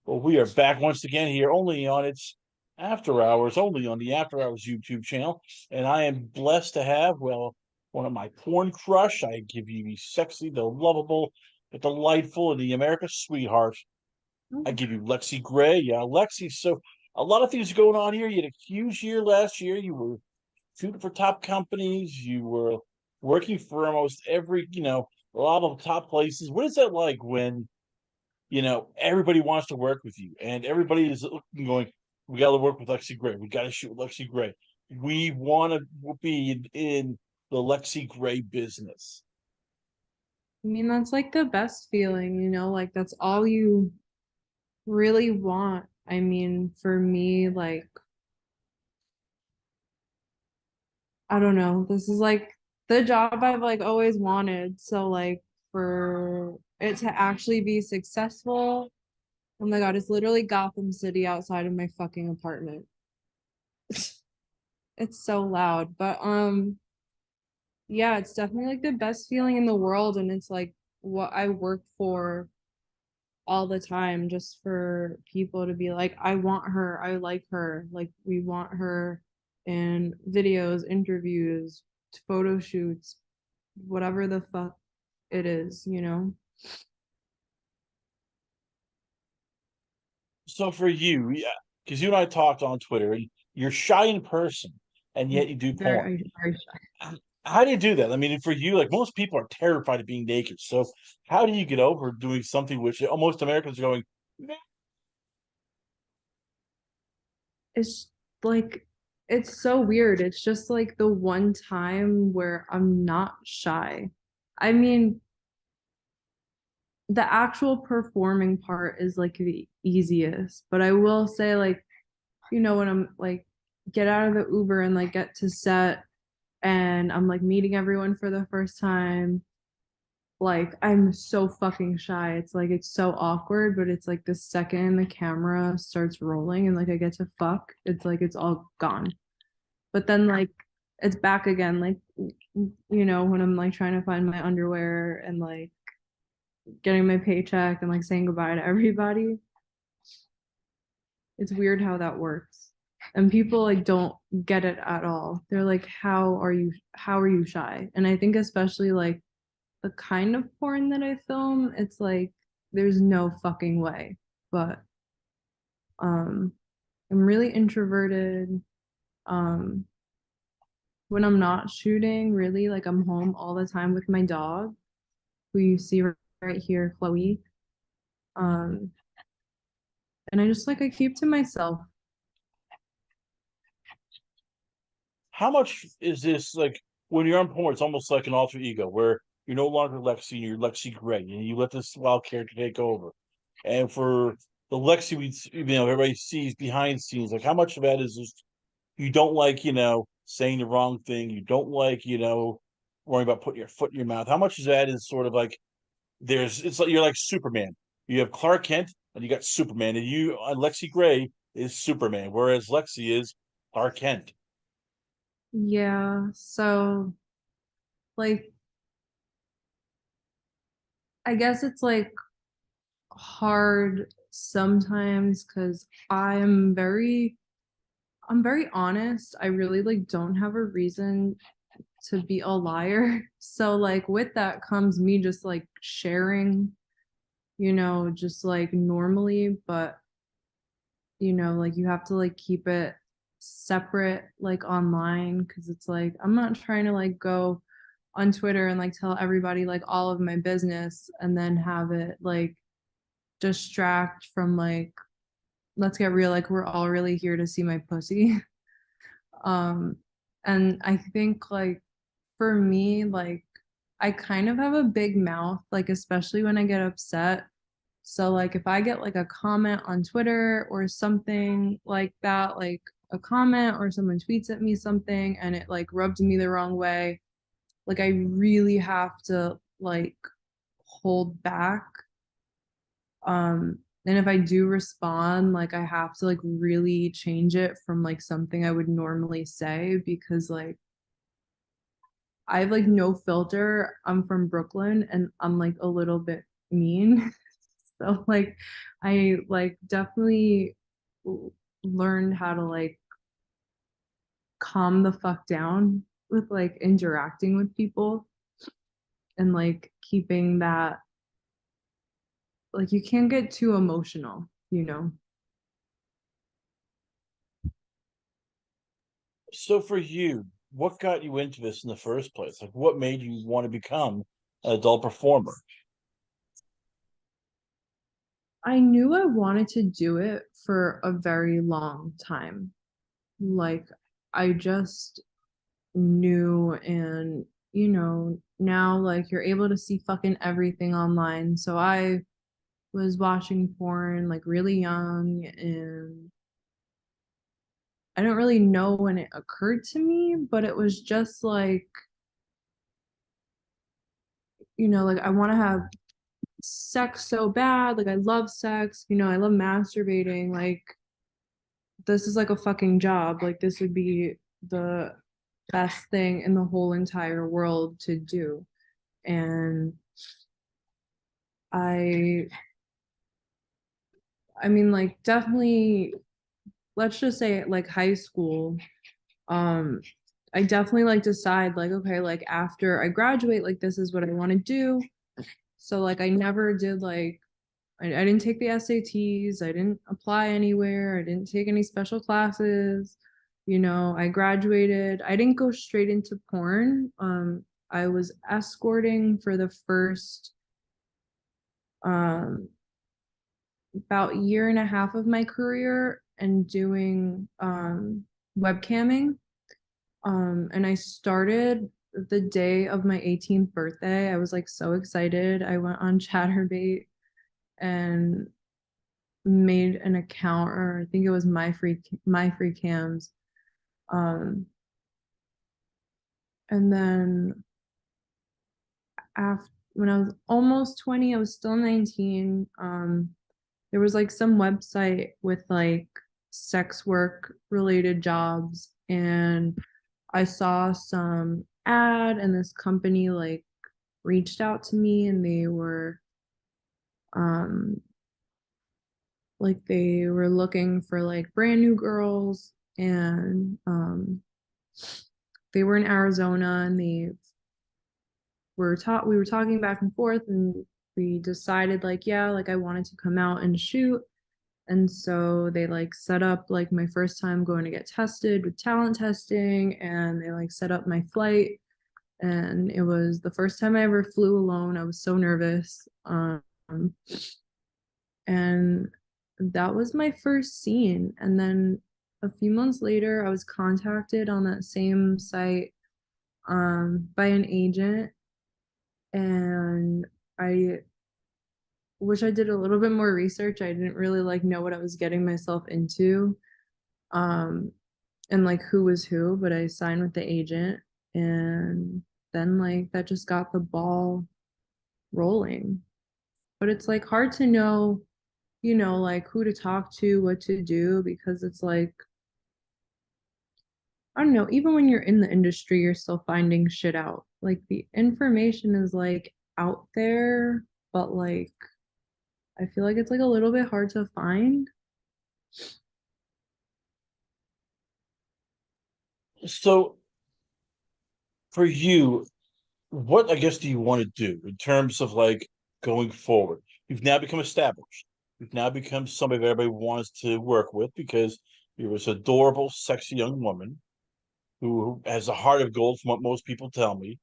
Well, we are back once again here, only on its after hours, only on the After Hours YouTube channel. And I am blessed to have, well, one of my porn crush. I give you the sexy, the lovable, the delightful, and the America sweetheart. I give you Lexi Gray. Yeah, Lexi. So a lot of things going on here. You had a huge year last year. You were shooting for top companies. You were working for almost every, a lot of top places. What is that like when everybody wants to work with you, and everybody is looking, going, we got to work with Lexi Gray. We got to shoot with Lexi Gray. We want to be in the Lexi Gray business. I mean, that's like the best feeling, like that's all you really want. I mean, for me, like, I don't know, this is like the job I've like always wanted. So, like, for it to actually be successful, oh my God, it's literally Gotham City outside of my fucking apartment. It's so loud, but yeah, it's definitely like the best feeling in the world, and it's like what I work for all the time, just for people to be like, I want her, I like her, like we want her in videos, interviews, photo shoots, whatever the fuck it is. So for you, yeah, because you and I talked on Twitter, and you're shy in person, and yet you do porn. Very shy. How do you do that? I mean, for you, like most people are terrified of being naked. So how do you get over doing something which almost Americans are going, "Meh." It's like it's so weird. It's just like the one time where I'm not shy. I mean, the actual performing part is like the easiest, but I will say, like, when I'm like get out of the Uber and like get to set and I'm like meeting everyone for the first time, like I'm so fucking shy. It's like it's so awkward, but it's like the second the camera starts rolling and like I get to fuck, it's like it's all gone. But then like it's back again, like when I'm like trying to find my underwear and like getting my paycheck and like saying goodbye to everybody. It's weird how that works. And people like don't get it at all. They're like, how are you shy? And I think especially like the kind of porn that I film, it's like there's no fucking way. But um I'm really introverted. Um when I'm not shooting, really like I'm home all the time with my dog, who you see right here, Chloe. Um and I keep to myself. How much is this like when you're on porn? It's almost like an alter ego where you're no longer Lexi, you're Lexi Gray, and you let this wild character take over. And for the Lexi, everybody sees behind the scenes. Like, how much of that is just you don't like, saying the wrong thing. You don't like, worrying about putting your foot in your mouth. How much of that is sort of like it's like you're like Superman. You have Clark Kent and you got Superman, and Lexi Gray is Superman, whereas Lexi is Clark Kent. Yeah, so like I guess it's like hard sometimes because I'm very honest. I really like don't have a reason to be a liar. So like with that comes me just like sharing, just like normally, but like you have to like keep it separate like online because it's like I'm not trying to like go on Twitter and like tell everybody like all of my business and then have it like distract from like let's get real, like we're all really here to see my pussy. um and I think like for me, like I kind of have a big mouth, like especially when I get upset. So like if I get like a comment on Twitter or something like that, like a comment or someone tweets at me something and it like rubs me the wrong way, like I really have to like hold back. And if I do respond, like I have to like really change it from like something I would normally say because like I have like no filter. I'm from Brooklyn and I'm like a little bit mean. So like I like definitely learned how to like calm the fuck down with like interacting with people and like keeping that, like you can't get too emotional, you know. So for you, what got you into this in the first place? Like, what made you want to become an adult performer? I knew I wanted to do it for a very long time. Like I just knew, and you know, now like you're able to see fucking everything online. So I was watching porn like really young, and I don't really know when it occurred to me, but it was just like, you know, like I want to have sex so bad. Like I love sex, you know, I love masturbating. Like this is like a fucking job. Like this would be the best thing in the whole entire world to do. And I I mean like definitely, let's just say like high school, um I definitely like decide like okay, like after I graduate, like this is what I want to do. So like I never did like I didn't take the SATs, I didn't apply anywhere, I didn't take any special classes. You know, I graduated. I didn't go straight into porn. I was escorting for the first um about year and a half of my career and doing webcamming. And I started the day of my 18th birthday. I was like so excited. I went on Chatterbait and made an account, or I think it was my free cams. Um, and then after, when I was almost 20, I was still 19. There was like some website with like sex work related jobs, and I saw some ad, and this company like reached out to me, and um they were looking for like brand new girls, and they were in Arizona, and we were talking back and forth, and we decided like yeah, like I wanted to come out and shoot. And so they like set up like my first time going to get tested with talent testing, and they like set up my flight, and it was the first time I ever flew alone. I was so nervous. And that was my first scene. And then a few months later, I was contacted on that same site by an agent, and I wish I did a little bit more research. I didn't really like know what I was getting myself into, um, and like who was who, but I signed with the agent, and then like that just got the ball rolling. But it's like hard to know, you know, like who to talk to, what to do, because it's like, I don't know, even when you're in the industry, you're still finding shit out. Like the information is like out there, but like I feel like it's like a little bit hard to find. So for you, what I guess do you want to do in terms of like going forward? You've now become established. You've now become somebody that everybody wants to work with because you're this adorable, sexy young woman who has a heart of gold, from what most people tell me.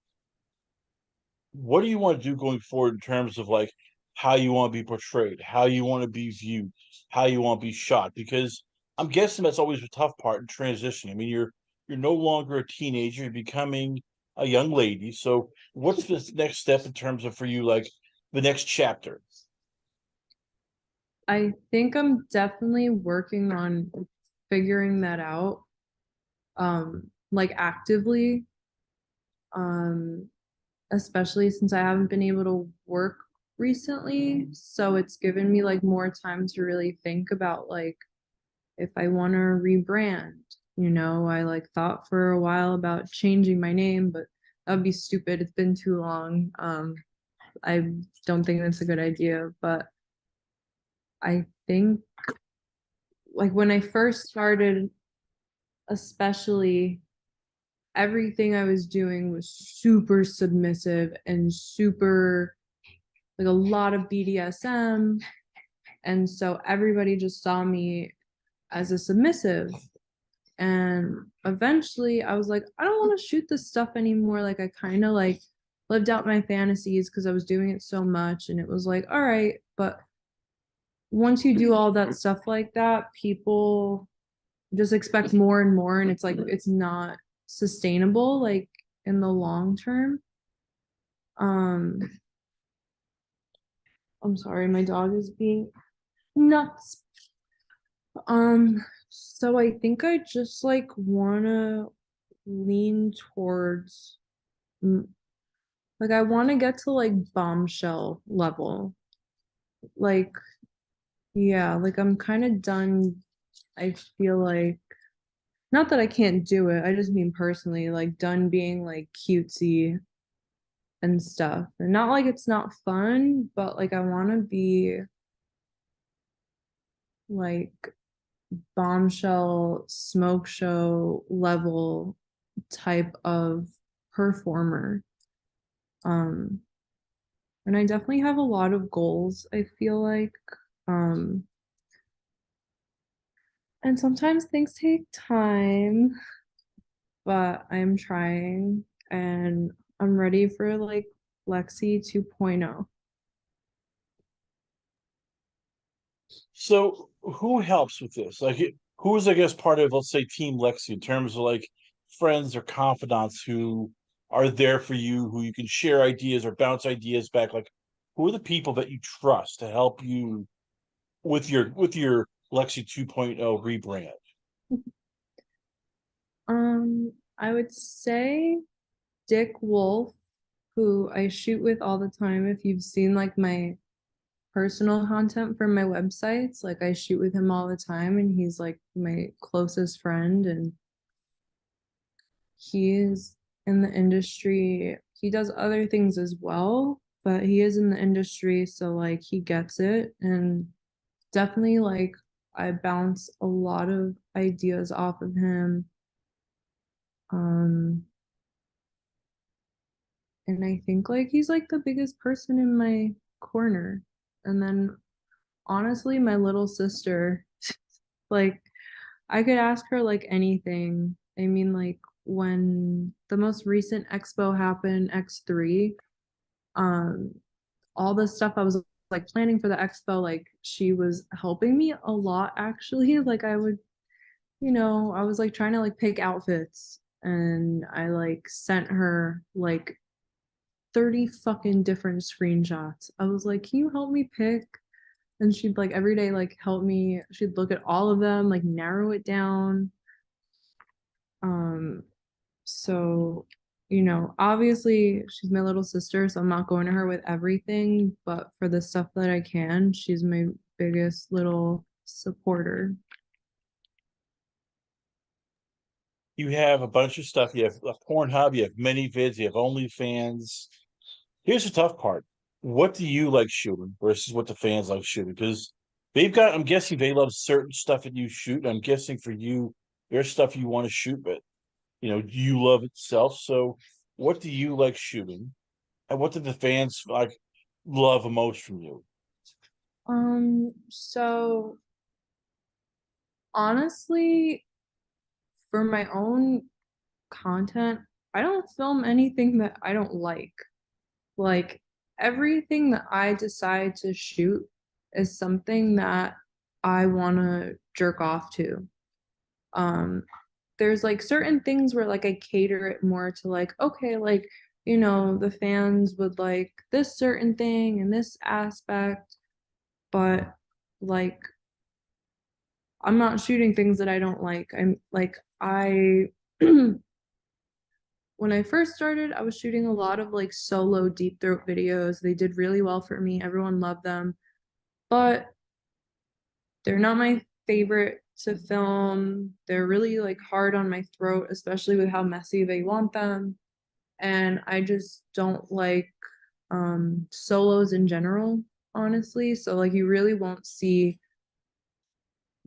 What do you want to do going forward in terms of like how you want to be portrayed, how you want to be viewed, how you want to be shot? Because I'm guessing that's always the tough part in transition. I mean, you're no longer a teenager, you're becoming a young lady. So what's the next step in terms of for you, like the next chapter? I think I'm definitely working on figuring that out, like actively, um, especially since I haven't been able to work recently. So it's given me like more time to really think about like if I want to rebrand. You know, I like thought for a while about changing my name, but that would be stupid. It's been too long. I don't think that's a good idea, but I think like when I first started, especially, everything I was doing was super submissive and super like a lot of BDSM. And so everybody just saw me as a submissive. And eventually I was like, I don't want to shoot this stuff anymore. Like I kind of like lived out my fantasies because I was doing it so much. And it was like, all right, but once you do all that stuff like that, people just expect more and more. And it's like it's not sustainable like in the long term. Um I'm sorry, my dog is being nuts. So I think I just like wanna lean towards like I want to get to like bombshell level. Like yeah, like I'm kind of done. I feel like not that I can't do it. I just mean personally, like done being like cutesy and stuff. And not like it's not fun, but like I want to be like bombshell smoke show level type of performer. Um, and I definitely have a lot of goals, I feel like. Um, and sometimes things take time, but I'm trying and I'm ready for like Lexi 2.0. So who helps with this? Like who is, I guess, part of, let's say, Team Lexi in terms of like friends or confidants who are there for you, who you can share ideas or bounce ideas back? Like who are the people that you trust to help you with your Lexi 2.0 rebrand? I would say Dick Wolf, who I shoot with all the time. If you've seen like my personal content from my websites, like I shoot with him all the time and he's like my closest friend and he is in the industry. He does other things as well, but he is in the industry, so like he gets it and definitely like I bounce a lot of ideas off of him. Um and I think like he's like the biggest person in my corner. And then honestly, my little sister, like I could ask her like anything. I mean, like when the most recent expo happened, X3, um, all the stuff I was like planning for the expo, like she was helping me a lot actually. Like I would, I was like trying to like pick outfits and I like sent her like 30 fucking different screenshots. I was like, can you help me pick? And she'd like every day like help me. She'd look at all of them, like narrow it down. Um, so obviously she's my little sister, so I'm not going to her with everything, but for the stuff that I can, she's my biggest little supporter. You have a bunch of stuff. You have a Pornhub, you have many vids, you have OnlyFans. Here's the tough part. What do you like shooting versus what the fans like shooting? Because I'm guessing they love certain stuff that you shoot. I'm guessing for you, there's stuff you want to shoot, but you love itself. So what do you like shooting? And what do the fans like love most from you? So honestly, for my own content, I don't film anything that I don't like. Like everything that I decide to shoot is something that I want to jerk off to. Um, there's like certain things where like I cater it more to like, okay, like, the fans would like this certain thing and this aspect, but like I'm not shooting things that I don't like. I'm like I when I first started, I was shooting a lot of like solo deep throat videos. They did really well for me. Everyone loved them, but they're not my favorite to film. They're really like hard on my throat, especially with how messy they want them. And I just don't like solos in general. honestly. So like you really won't see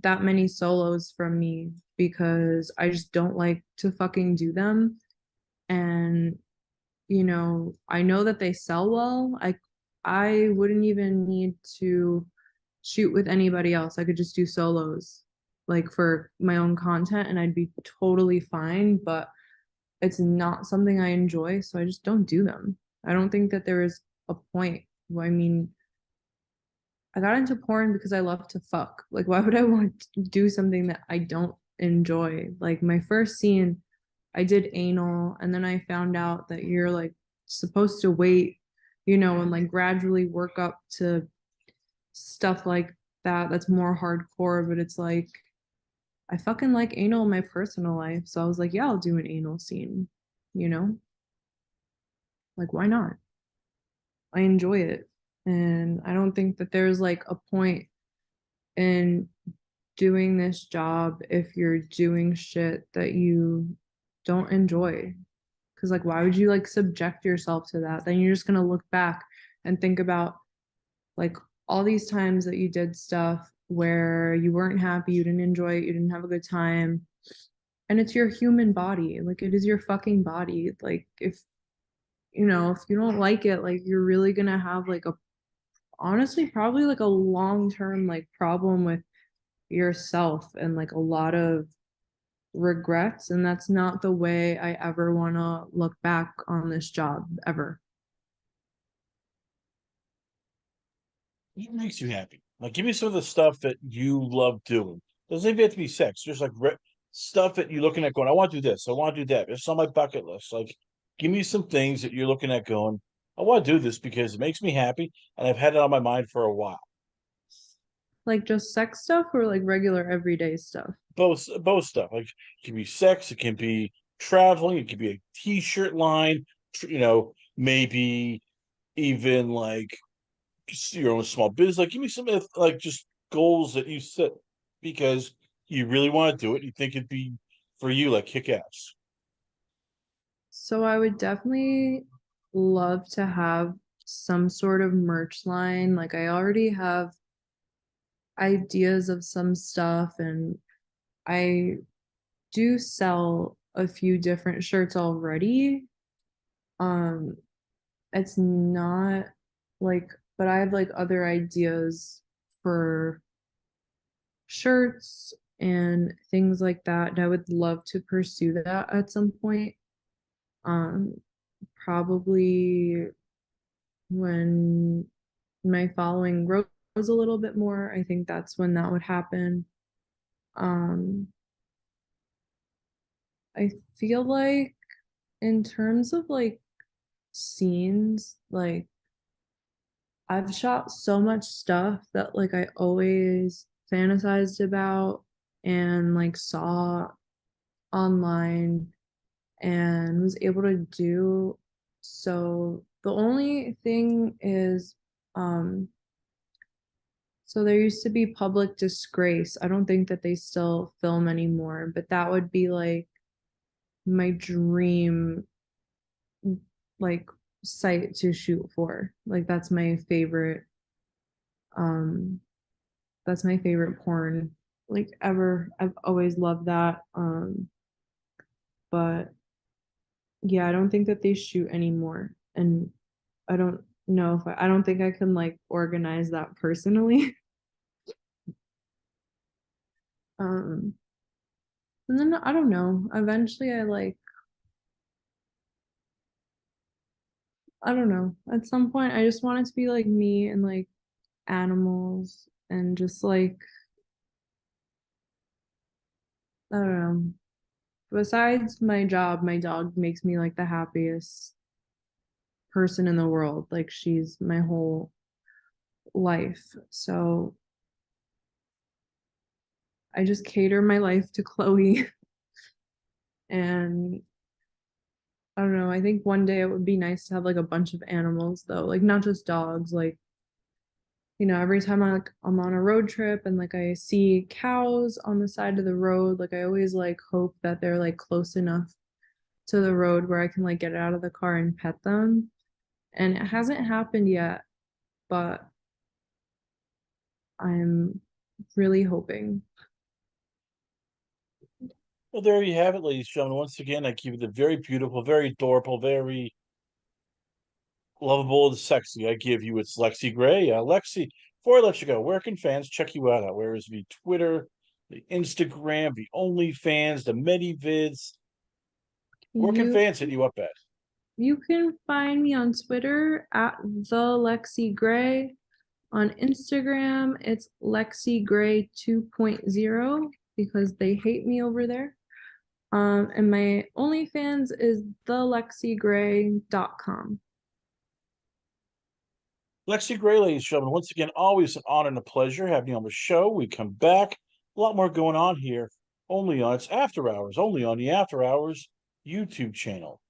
that many solos from me because I just don't like to fucking do them. And I know that they sell well. I wouldn't even need to shoot with anybody else. I could just do solos like for my own content and I'd be totally fine, but it's not something I enjoy, so I just don't do them. I don't think that there is a point. I mean, I got into porn because I love to fuck. Like, why would I want to do something that I don't enjoy? Like, my first scene, I did anal, and then I found out that you're like supposed to wait, and like gradually work up to stuff like that that's more hardcore. But it's like, I fucking like anal in my personal life. So I was like, yeah, I'll do an anal scene, you know? Like, why not? I enjoy it. And I don't think that there's like a point in doing this job if you're doing shit that you don't enjoy. Because, like, why would you like subject yourself to that? Then you're just going to look back and think about like all these times that you did stuff where you weren't happy, you didn't enjoy it, you didn't have a good time. And it's your human body. Like, it is your fucking body. Like, if you don't like it, like, you're really going to have like honestly, probably like a long term like problem with yourself and like a lot of regrets. And that's not the way I ever want to look back on this job ever. What makes you happy? Like, give me some of the stuff that you love doing. Doesn't even have to be sex, just like stuff that you're looking at going, I want to do this, I want to do that. It's on my bucket list. Like, give me some things that you're looking at going, I want to do this because it makes me happy and I've had it on my mind for a while. Like just sex stuff or like regular everyday stuff. Both stuff. Like, it can be sex, it can be traveling, it can be a t-shirt line, maybe even like your own small business. Like, give me some like just goals that you set because you really want to do it. You think it'd be for you like kick ass. So I would definitely love to have some sort of merch line. Like I already have ideas of some stuff and I do sell a few different shirts already. Um, it's not like, but I have like other ideas for shirts and things like that. And I would love to pursue that at some point. Um, Probably when my following grows a little bit more, I think that's when that would happen. Um, I feel like in terms of like scenes, like I've shot so much stuff that like I always fantasized about and like saw online and was able to do. So the only thing is, so there used to be Public Disgrace. I don't think that they still film anymore, but that would be like my dream like site to shoot for. Like um that's my favorite porn like ever. I've always loved that. But yeah, I don't think that they shoot anymore. And I don't know if I don't think I can like organize that personally. Um and then I don't know. Eventually I don't know. At some point I just want it to be like me and like animals and just like I don't know. Besides my job, my dog makes me like the happiest person in the world. Like she's my whole life. So I just cater my life to Chloe. And I don't know. I think one day it would be nice to have like a bunch of animals though, like not just dogs. Like, every time I'm on a road trip and like I see cows on the side of the road, like I always like hope that they're like close enough to the road where I can like get out of the car and pet them. And it hasn't happened yet, but I'm really hoping. Well, there you have it, ladies and gentlemen. Once again, I keep it the very beautiful, very adorable, very lovable and sexy. I give you it's Lexi Gray. Lexi, before I let you go, where can fans check you out at? Where is the Twitter, the Instagram, the OnlyFans, the Many Vids? Where can You fans hit you up at? you can find me on Twitter at the Lexi Gray. On Instagram, it's Lexi Gray 2.0 because they hate me over there. And my OnlyFans is thelexigray.com. Lexi Gray, ladies and gentlemen, once again, always an honor and a pleasure having you on the show. We come back, a lot more going on here, only on its After Hours, only on the After Hours YouTube channel.